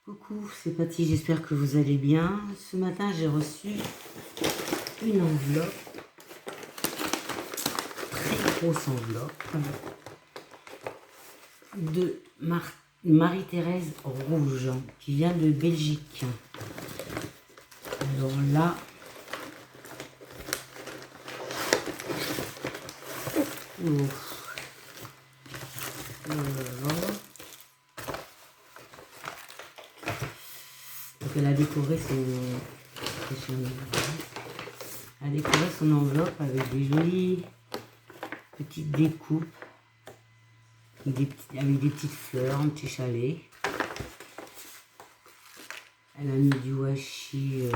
Coucou, c'est Patty, j'espère que vous allez bien. Ce matin, j'ai reçu une enveloppe, très grosse enveloppe, de Marie-Thérèse Rouge, qui vient de Belgique. Alors là, donc elle a décoré son enveloppe avec des jolies petites découpes, avec des petites fleurs, un petit chalet. Elle a mis du washi,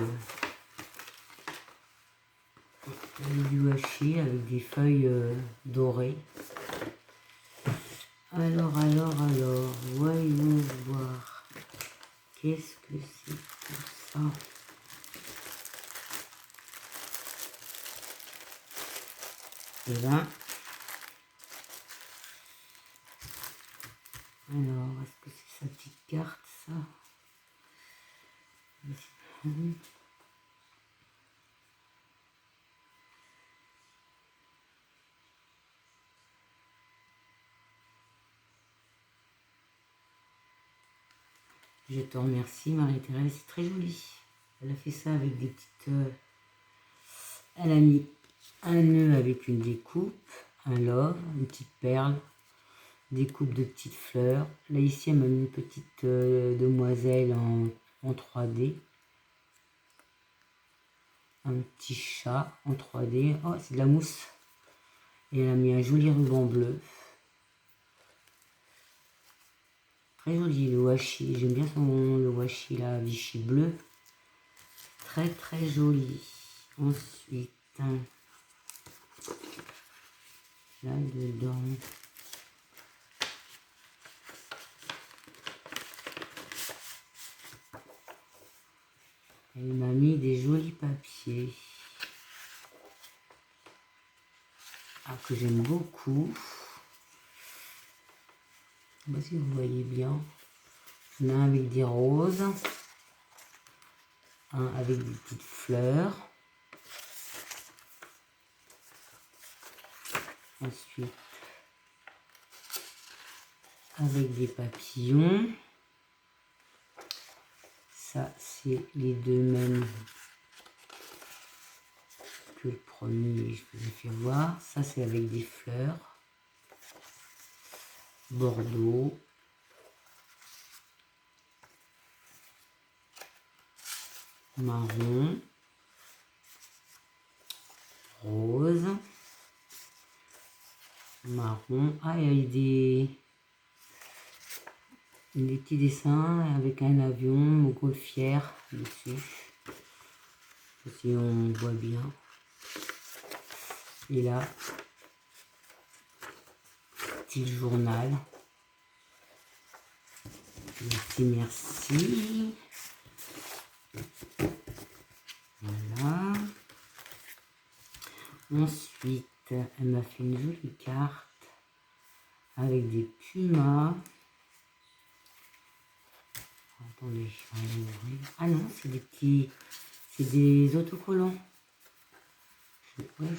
avec des feuilles dorées. Alors, voyons voir. Qu'est-ce que c'est tout ça? Et là, alors, est-ce que c'est sa petite carte, ça? Je te remercie, Marie-Thérèse, c'est très joli. Elle a fait ça avec des petites... Elle a mis un nœud avec une découpe, un love, une petite perle, des coupes de petites fleurs. Là, ici, elle m'a mis une petite demoiselle en 3D. Un petit chat en 3D. Oh, c'est de la mousse. Et elle a mis un joli ruban bleu. Très joli, le washi. J'aime bien le washi, là, Vichy bleu. Très, très joli. Ensuite, là-dedans... Elle m'a mis des jolis papiers que j'aime beaucoup. Je ne sais pas si vous voyez bien. Il y en a un avec des roses, un avec des petites fleurs. Ensuite, avec des papillons. Ça, c'est les deux mêmes que le premier, je vous ai fait voir. Ça, c'est avec des fleurs. Bordeaux. Marron. Rose. Marron. Ah, il y a des petits dessins avec un avion, montgolfière dessus. Si on voit bien. Et là, petit journal. Merci, merci. Voilà. Ensuite, elle m'a fait une jolie carte avec des pumas. Attendez, je vais ouvrir. Ah non, c'est des petits... C'est des autocollants. Je pense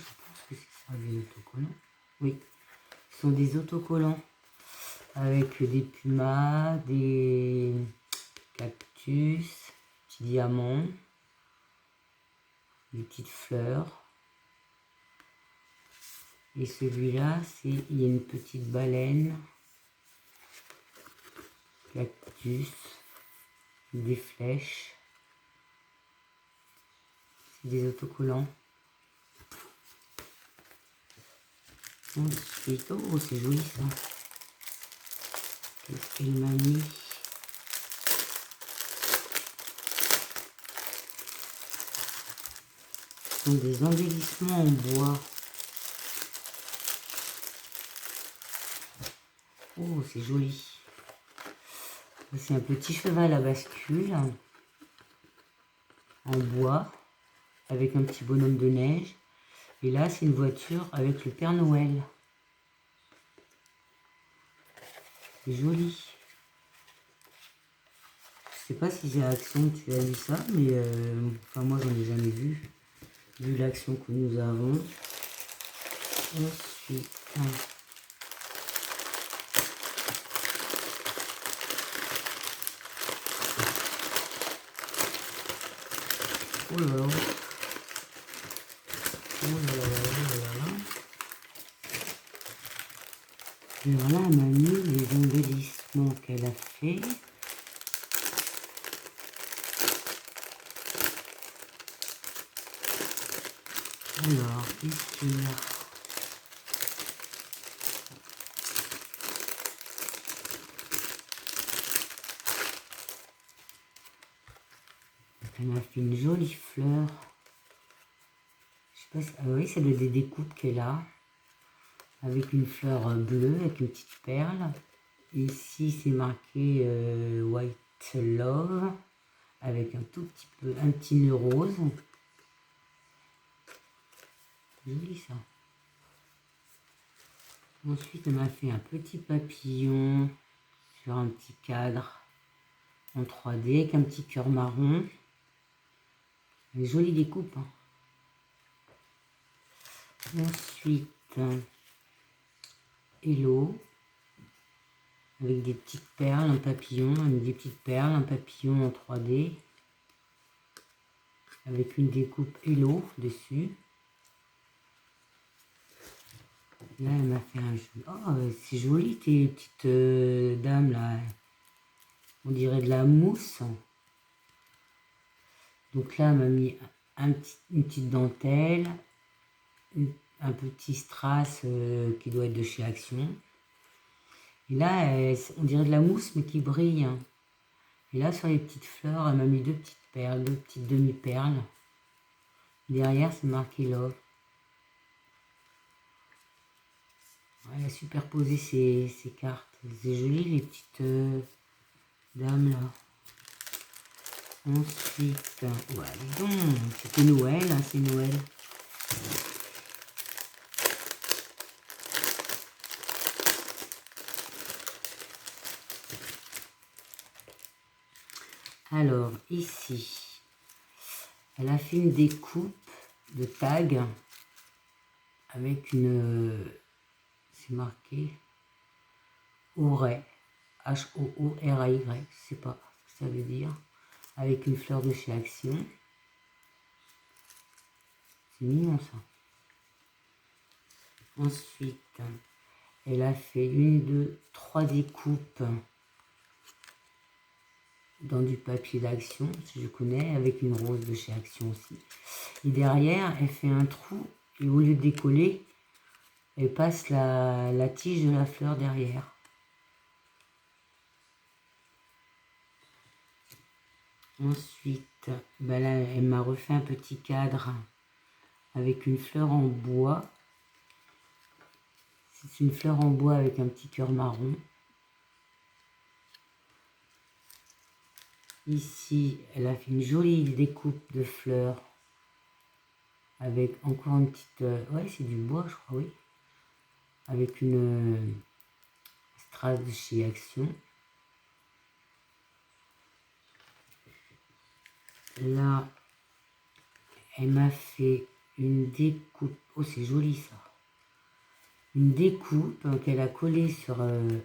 que c'est ça, des autocollants. Oui, ce sont des autocollants avec des pumas, des cactus, petits diamants, des petites fleurs. Et celui-là, il y a une petite baleine, cactus, des flèches. C'est des autocollants. Ensuite, oh, c'est joli ça. Qu'est-ce qu'elle m'a mis? Ce sont des embellissements en bois. Oh, c'est joli. C'est un petit cheval à bascule en bois avec un petit bonhomme de neige. Et là, c'est une voiture avec le Père Noël. C'est joli. sais pas si c'est Action que tu as vu ça, mais enfin moi j'en ai jamais vu l'Action que nous avons. Ensuite, oh là là, oh là là là là là. Alors là, elle m'a mis les embellissements qu'elle a fait. Alors, ici, elle m'a fait une jolie fleur. Je sais pas si... Ah oui, c'est des découpes qu'elle a. Avec une fleur bleue, avec une petite perle. Ici, c'est marqué White Love. Avec un tout petit peu, un petit nœud rose. Joli ça. Ensuite, elle m'a fait un petit papillon sur un petit cadre en 3D avec un petit cœur marron. Une jolie découpe. Hein. Ensuite, Hello. Avec des petites perles, un papillon, avec des petites perles, un papillon en 3D. Avec une découpe Hello dessus. Là, elle m'a fait un jeu. Oh, c'est joli tes petites dames là. On dirait de la mousse. Donc là, elle m'a mis une petite dentelle, un petit strass qui doit être de chez Action. Et là, on dirait de la mousse mais qui brille. Hein. Et là, sur les petites fleurs, elle m'a mis deux petites perles, deux petites demi-perles. Derrière, c'est marqué Love. Elle a superposé ces cartes. C'est joli les petites dames là. Ensuite, ouais, dis donc, c'était Noël, hein, c'est Noël. Alors, ici, elle a fait une découpe de tag avec une... c'est marqué Auray, H-O-O-R-A-Y, je sais pas ce que ça veut dire, avec une fleur de chez Action. C'est mignon ça. Ensuite, elle a fait une, deux, trois découpes dans du papier d'Action, si je connais, avec une rose de chez Action aussi. Et derrière, elle fait un trou, et au lieu de décoller, elle passe la tige de la fleur derrière. Ensuite, ben là, elle m'a refait un petit cadre avec une fleur en bois. C'est une fleur en bois avec un petit cœur marron. Ici, elle a fait une jolie découpe de fleurs avec encore une petite... ouais, c'est du bois, je crois, oui. Avec une strass de chez Action. Là, elle m'a fait une découpe. Oh, c'est joli ça. Une découpe qu'elle a collée sur le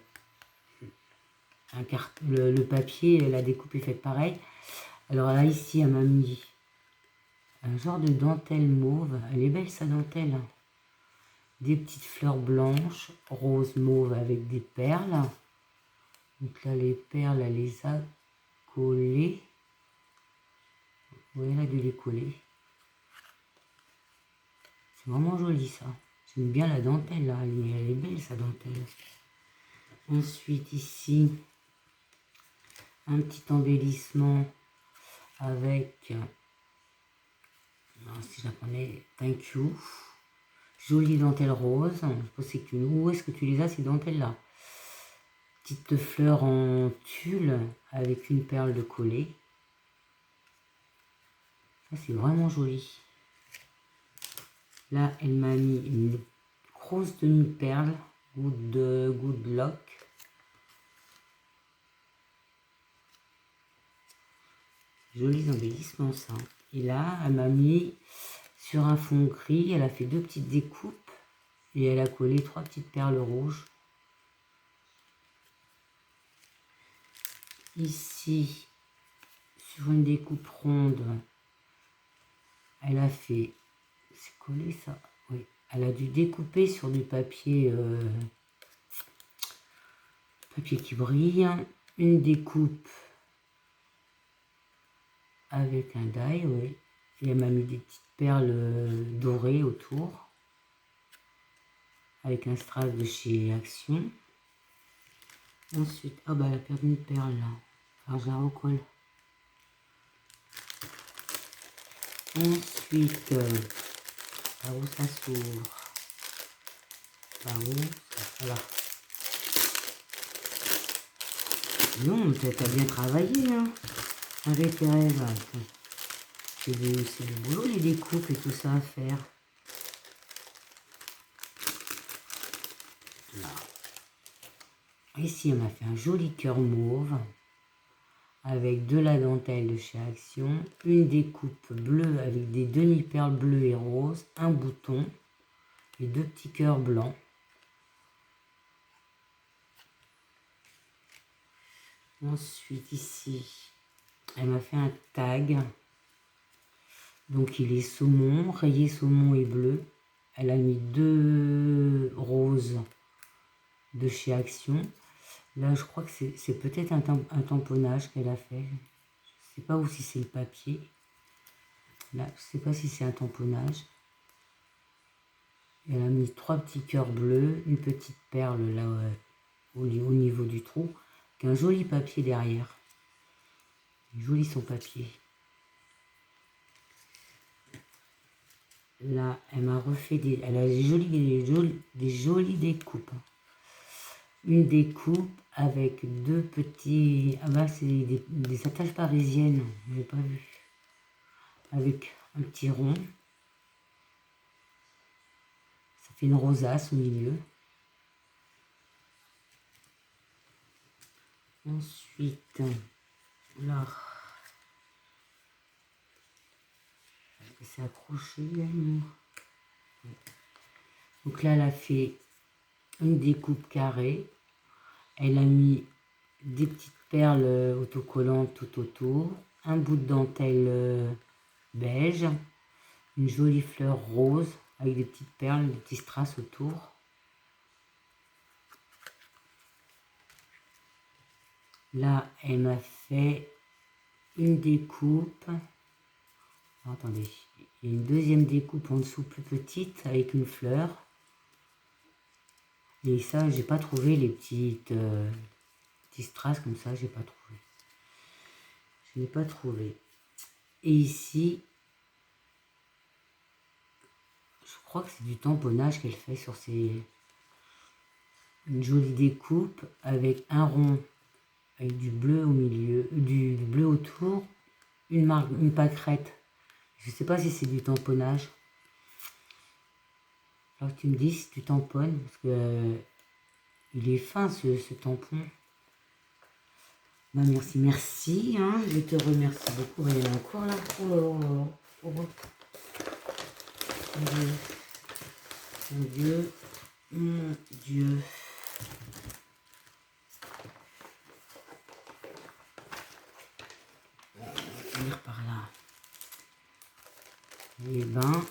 papier. La découpe est faite pareil. Alors là, ici, elle m'a mis un genre de dentelle mauve. Elle est belle sa dentelle. Hein. Des petites fleurs blanches, rose mauve avec des perles. Donc là, les perles, elle les a collées. Oui, elle a dû les coller. C'est vraiment joli ça. J'aime bien la dentelle là, elle est belle sa dentelle. Ensuite ici, un petit embellissement avec, non, si japonais, thank you. Jolie dentelle rose. Je sais pas c'est que, où est-ce que tu les as ces dentelles là? Petite fleur en tulle avec une perle de collet. Ça c'est vraiment joli. Là, elle m'a mis une grosse demi-perle, Good Luck. Jolis embellissements, ça. Et là, elle m'a mis sur un fond gris, elle a fait 2 petites découpes et elle a collé 3 petites perles rouges. Ici, sur une découpe ronde, elle a fait, c'est collé ça, oui, elle a dû découper sur du papier, papier qui brille, une découpe avec un die, oui, et elle m'a mis des petites perles dorées autour, avec un strass de chez Action. Ensuite, ah bah elle a perdu une perle là, alors je la recolle. Ensuite, par où ça s'ouvre? Par où? Voilà. Non, t'as bien travaillé, hein, avec Eve. C'est du boulot, les découpes et tout ça à faire. Là. Ici, elle m'a fait un joli cœur mauve avec de la dentelle de chez Action, une découpe bleue avec des demi-perles bleues et roses, un bouton et 2 petits cœurs blancs. Ensuite, ici, elle m'a fait un tag. Donc, il est saumon, rayé saumon et bleu. Elle a mis 2 roses de chez Action. Là, je crois que c'est peut-être un tamponnage qu'elle a fait. Je ne sais pas où si c'est le papier. Là, je ne sais pas si c'est un tamponnage. Elle a mis 3 petits cœurs bleus, une petite perle là au niveau du trou, avec un joli papier derrière. Joli son papier. Là, elle m'a refait elle a des jolies découpes. Une découpe avec 2 petits... Ah bah, c'est des attaches parisiennes, je n'ai pas vu. Avec un petit rond. Ça fait une rosace au milieu. Ensuite, là, c'est accroché. Donc là, elle a fait une découpe carrée. Elle a mis des petites perles autocollantes tout autour. Un bout de dentelle beige. Une jolie fleur rose avec des petites perles, des petits strass autour. Là, elle m'a fait une découpe. Oh, attendez, il y a une deuxième découpe en dessous plus petite avec une fleur. Et ça, j'ai pas trouvé les petites petits strass comme ça, j'ai pas trouvé. Je n'ai pas trouvé. Et ici, je crois que c'est du tamponnage qu'elle fait sur ces... Une jolie découpe avec un rond avec du bleu au milieu, du bleu autour, une pâquerette. Je ne sais pas si c'est du tamponnage. Alors tu me dis si tu tamponnes, parce que il est fin ce tampon. Bah, merci, hein, je te remercie beaucoup. Il y en a encore là. Oh là là là. Oh, mon Dieu, mon Dieu. On va finir par là. Eh ben,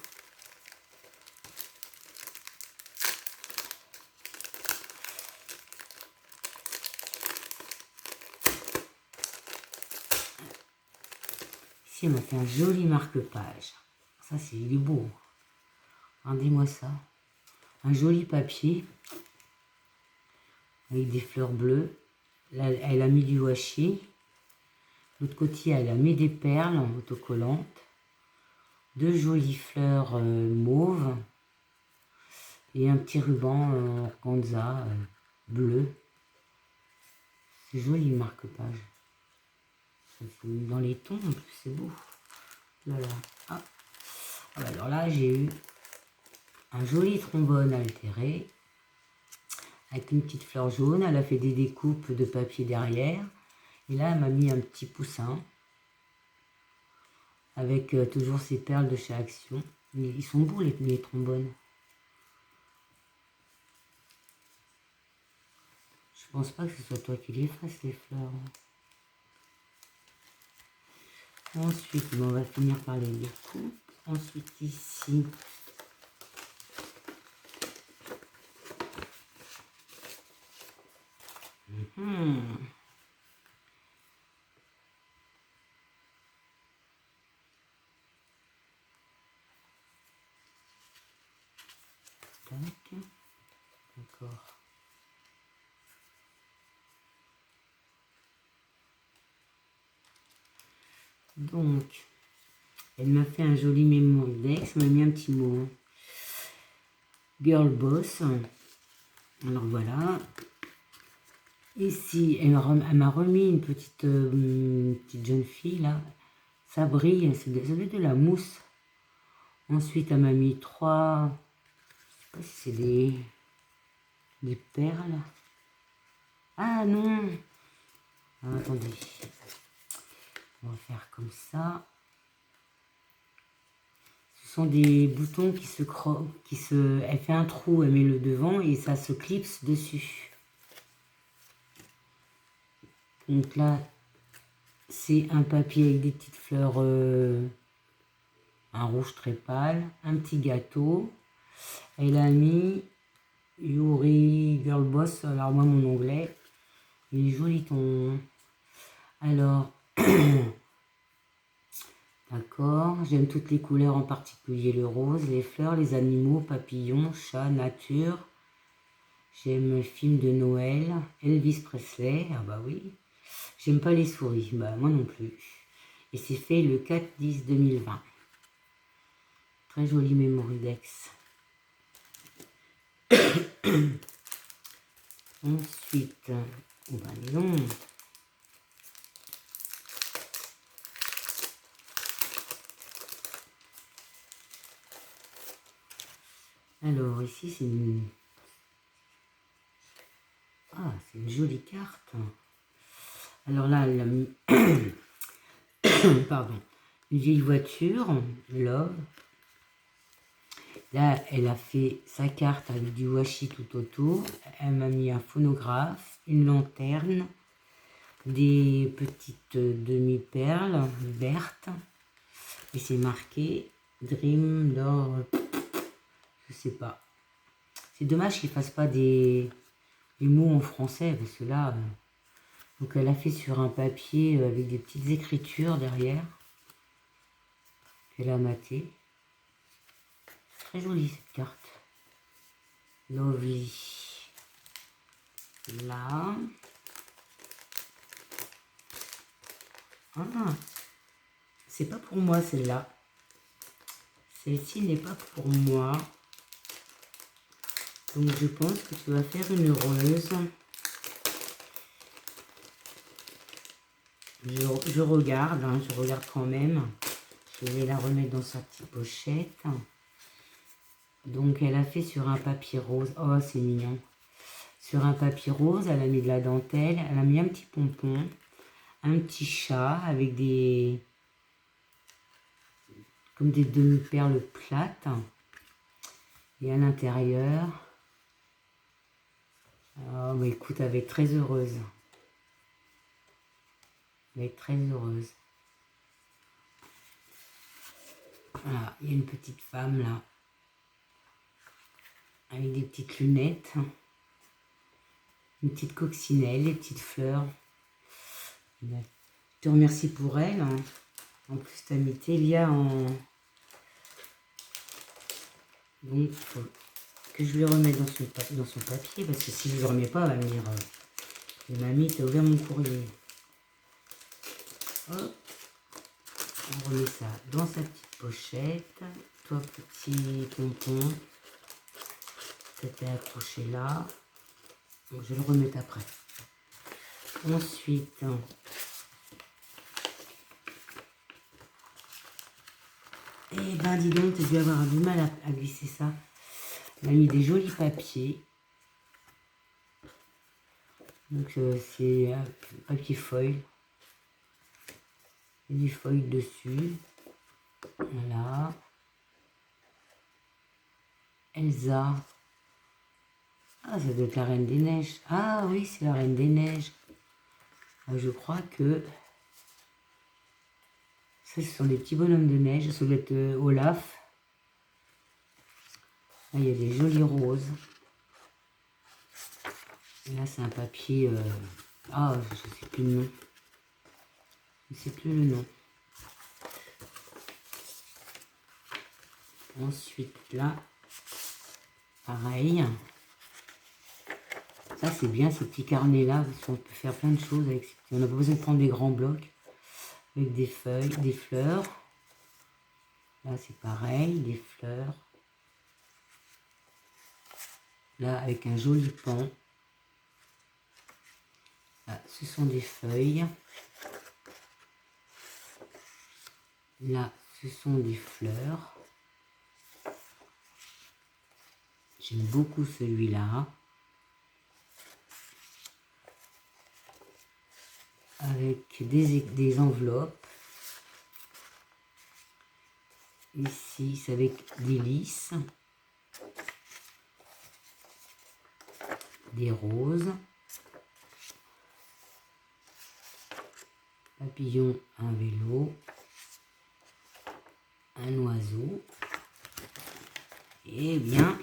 ici, on m'a fait un joli marque-page. Ça, il est beau. Regardez-moi ça. Un joli papier avec des fleurs bleues. Là, elle a mis du washi. De l'autre côté, elle a mis des perles autocollantes. 2 jolies fleurs mauves. Et un petit ruban organza bleu. C'est joli le marque-page. Dans les tons, en plus, c'est beau. Là, là. Ah. Alors là, j'ai eu un joli trombone altéré avec une petite fleur jaune. Elle a fait des découpes de papier derrière. Et là, elle m'a mis un petit poussin. avec toujours ces perles de chez Action. Ils sont beaux les trombones. Je pense pas que ce soit toi qui les fasses, les fleurs. Ensuite, on va finir par les découpes. Ensuite, ici, tac. D'accord. Donc, elle m'a fait un joli mémoridex, elle m'a mis un petit mot. Girl Boss. Alors voilà. Ici, elle m'a remis une petite jeune fille là. Ça brille, ça doit être de la mousse. Ensuite, elle m'a mis 3. Je sais pas si c'est des perles. Ah non. Ah, attendez. On va faire comme ça. Ce sont des boutons qui se elle fait un trou, elle met le devant et ça se clipse dessus. Donc là, c'est un papier avec des petites fleurs, un rouge très pâle, un petit gâteau. Elle a mis Yuri Girl Boss. Alors moi, mon onglet, il est joli ton. Alors, d'accord, j'aime toutes les couleurs, en particulier le rose, les fleurs, les animaux, papillons, chats, nature. J'aime le film de Noël, Elvis Presley, ah bah oui. J'aime pas les souris, bah moi non plus. Et c'est fait le 4-10-2020. Très joli mémoridex. Ensuite, oh bah non. Alors ici c'est une... Ah, c'est une jolie carte. Alors là, elle a mis... Pardon. Une vieille voiture, Love. Là, elle a fait sa carte avec du washi tout autour. Elle m'a mis un phonographe, une lanterne, des petites demi-perles vertes. Et c'est marqué Dream Love. Je sais pas. C'est dommage qu'ils ne fassent pas des mots en français, parce que là... donc elle a fait sur un papier avec des petites écritures derrière. Elle a maté. Très jolie cette carte. Lovely. Là. Ah, c'est pas pour moi celle-là. Celle-ci n'est pas pour moi. Donc je pense que tu vas faire une heureuse. Je regarde, hein, je regarde quand même. Je vais la remettre dans sa petite pochette. Donc elle a fait sur un papier rose. Oh, c'est mignon. Sur un papier rose, elle a mis de la dentelle. Elle a mis un petit pompon. Un petit chat avec des... comme des demi-perles plates. Et à l'intérieur... oh, bah écoute, elle va être très heureuse. Elle va être très heureuse. Voilà, il y a une petite femme là. Avec des petites lunettes. Une petite coccinelle, des petites fleurs. Je te remercie pour elle. Hein. En plus, tu as mis Télia en... donc, il faut que je le remette dans son papier. Parce que si je ne le remets pas, elle va me dire... mamie, tu as ouvert mon courrier. Hop. On remet ça dans sa petite pochette. Toi, petit pompon. C'était accroché là. Donc, je vais le remettre après. Ensuite, eh ben dis donc, tu as dû avoir du mal à glisser ça. On a mis des jolis papiers. Donc c'est papier foil. Et du foil dessus. Voilà. Elsa. Ah, ça doit être la Reine des Neiges. Ah oui, c'est la Reine des Neiges. Ah, je crois que... Ça, ce sont des petits bonhommes de neige. Ça doit être Olaf. Là, il y a des jolies roses. Et là, c'est un papier... Ah, je ne sais plus le nom. Je ne sais plus le nom. Ensuite, là, pareil. Ça, c'est bien, ces petits carnets-là, parce qu'on peut faire plein de choses avec. On n'a pas besoin de prendre des grands blocs. Avec des feuilles, des fleurs. Là, c'est pareil, des fleurs. Là, avec un joli pan. Là, ce sont des feuilles. Là, ce sont des fleurs. J'aime beaucoup celui-là. Avec des enveloppes. Ici, c'est avec des lys. Des roses. Papillon, un vélo. Un oiseau. Eh bien,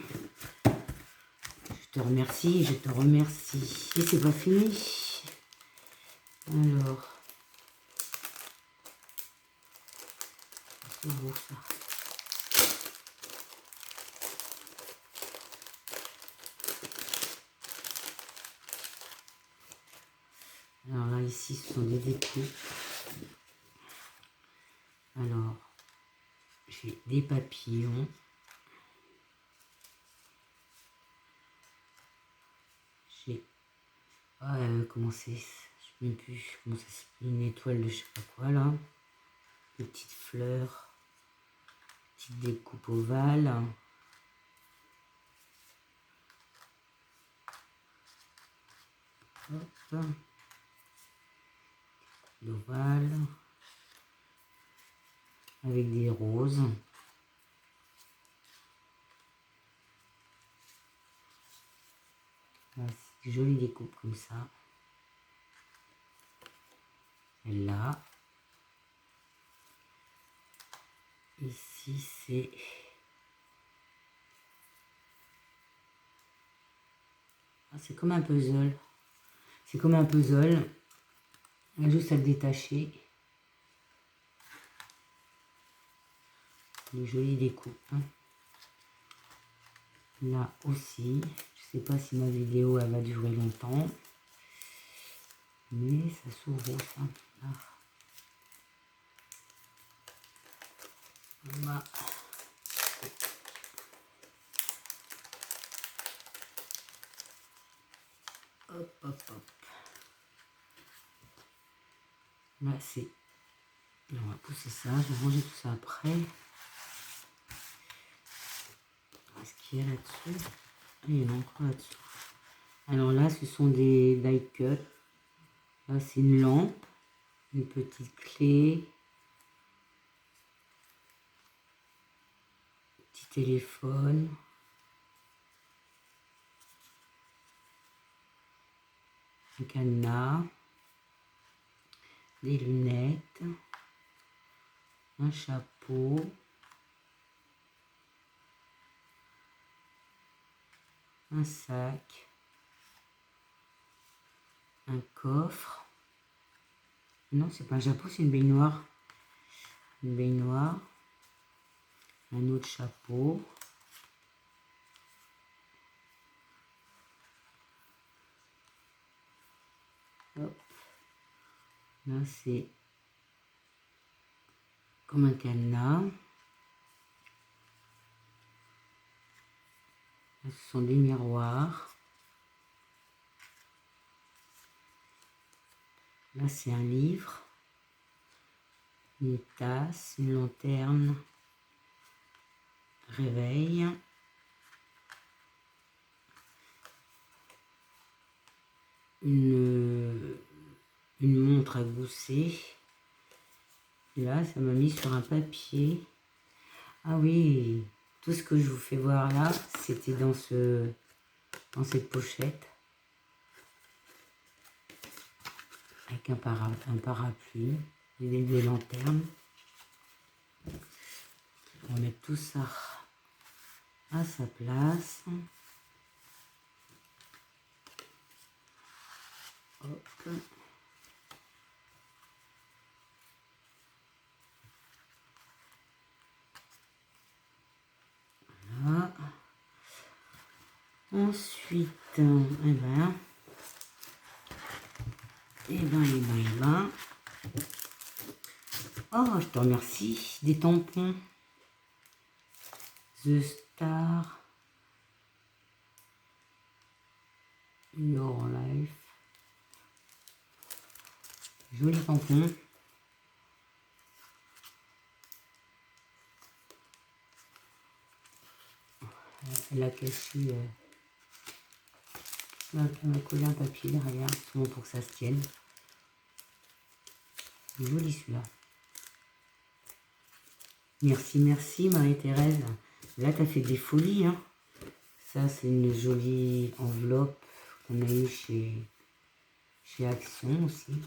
je te remercie, je te remercie. Et c'est pas fini. Alors, c'est beau ça. Alors là, ici, ce sont des découpes. Alors, j'ai des papillons. J'ai... Ah, comment c'est? Je ne sais même plus comment ça s'appelle. Une étoile de je sais pas quoi, là. Des petites fleurs. Petite découpe ovale. Hop. L'ovale. Avec des roses. Là, c'est des jolies découpes comme ça. Celle-là. Ici, c'est... Ah, c'est comme un puzzle. C'est comme un puzzle. Il y a juste à le détacher. Des jolies découpes. Là aussi. Je ne sais pas si ma vidéo elle va durer longtemps. Mais ça s'ouvre ça. Ah. Voilà. Hop, hop, hop. Là, c'est... On va pousser ça. Je vais ranger tout ça après. Qu'est-ce qu'il y a là-dessus? Il y en a encore là-dessous. Alors là, ce sont des die cut. Là, c'est une lampe. Une petite clé. Petit téléphone. Un cadenas. Des lunettes. Un chapeau. Un sac. Un coffre. Non, c'est pas un chapeau, c'est une baignoire. Une baignoire. Un autre chapeau. Hop. Là, c'est comme un cadenas. Là, ce sont des miroirs. Là, c'est un livre. Une tasse, une lanterne. Réveil. Une montre à gousset. Là, ça m'a mis sur un papier. Ah oui, tout ce que je vous fais voir là, c'était dans cette pochette. Avec un parapluie, des lanternes. On va mettre tout ça à sa place. Hop. Voilà. Ensuite, eh ben. Oh, je te remercie. Des tampons. The Star. Your Life. Joli tampon. Elle a caché. Elle m'a collé un papier derrière, souvent pour que ça se tienne. Joli celui-là. Merci, merci Marie-Thérèse. Là, tu as fait des folies. Hein. Ça, c'est une jolie enveloppe qu'on a eue chez Action aussi.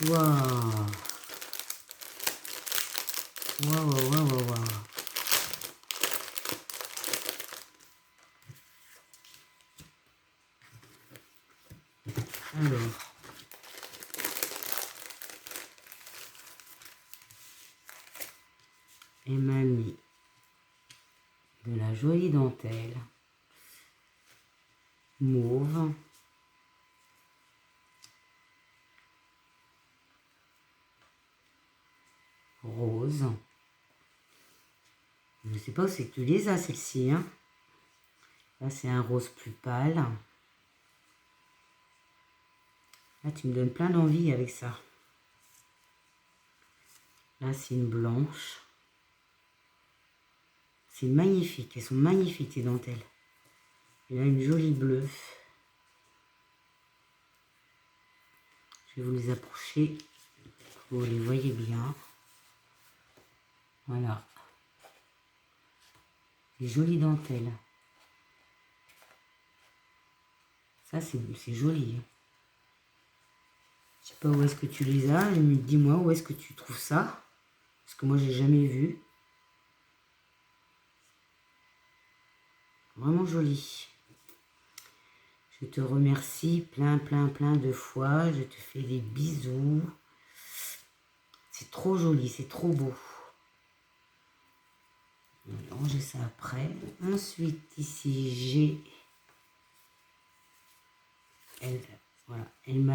Waouh! Waouh, waouh, waouh, waouh! Alors, elle m'a mis de la jolie dentelle mauve, rose. Je ne sais pas où c'est que tu les as, celles-ci. Hein. Là, c'est un rose plus pâle. Là, tu me donnes plein d'envie avec ça. Là, c'est une blanche. C'est magnifique. Elles sont magnifiques, ces dentelles. Et là, une jolie bleue. Je vais vous les approcher pour que vous les voyez bien. Voilà. Les jolies dentelles. Ça, c'est joli. Je sais pas où est-ce que tu les as. Dis-moi où est-ce que tu trouves ça. Parce que moi, j'ai jamais vu. Vraiment joli. Je te remercie plein de fois. Je te fais des bisous. C'est trop joli, c'est trop beau. On va ranger ça après. Ensuite, ici, j'ai... Voilà, elle m'a